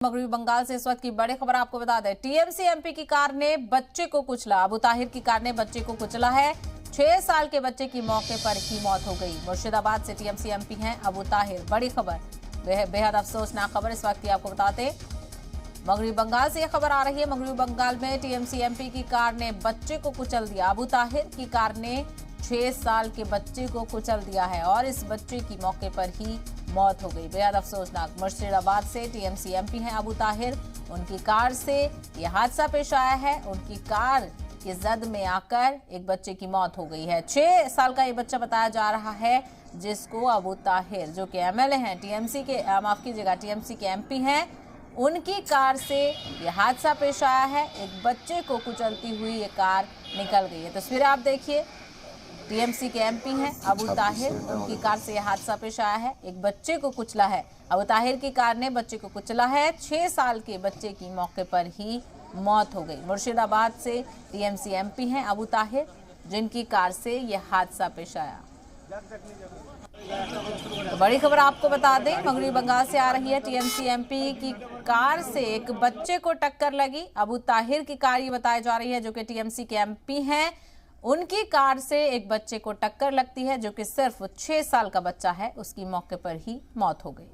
मगरबी बंगाल से इस वक्त की बड़ी खबर आपको बता दें। टीएमसी एमपी की कार ने बच्चे को कुचला। अबू ताहिर की कार ने बच्चे को कुचला है। 6 साल के बच्चे की मौके पर ही मौत हो गई। मुर्शिदाबाद से टीएमसी एमपी हैं अबू ताहिर। बड़ी खबर, बेहद अफसोसनाक खबर इस वक्त की आपको बताते। मगरबी बंगाल से यह खबर आ रही है। मगरबी बंगाल में टीएमसी एमपी की कार ने बच्चे को कुचल दिया। अबू ताहिर की कार ने 6 साल के बच्चे को कुचल दिया है और इस बच्चे की मौके पर ही मौत हो गई। बेहद अफसोसनाक। मुर्शिदाबाद से टीएमसी एमपी हैं अबू ताहिर। उनकी कार से यह हादसा पेश आया है। उनकी कार की जद में आकर एक बच्चे की मौत हो गई है। 6 साल का ये बच्चा बताया जा रहा है, जिसको अबू ताहिर, जो कि एमएलए हैं, टीएमसी के एमपी हैं, उनकी कार से यह हादसा पेश आया है। एक बच्चे को कुचलती हुई ये कार निकल गई है। तस्वीरें आप देखिए। टीएमसी के एमपी हैं अबू ताहिर। उनकी कार से यह हादसा पेश आया है। एक बच्चे को कुचला है। अबू ताहिर की कार ने बच्चे को कुचला है। 6 साल के बच्चे की मौके पर ही मौत हो गई। मुर्शिदाबाद से टीएमसी एमपी हैं अबू ताहिर, जिनकी कार से यह हादसा पेश आया। तो बड़ी खबर आपको बता दें, मगरबी बंगाल से आ रही है। टीएमसी एमपी की कार से एक बच्चे को टक्कर लगी। अबू ताहिर की कार ये बताई जा रही है, जो कि टीएमसी के एमपी हैं। उनकी कार से एक बच्चे को टक्कर लगती है, जो कि सिर्फ 6 साल का बच्चा है। उसकी मौके पर ही मौत हो गई।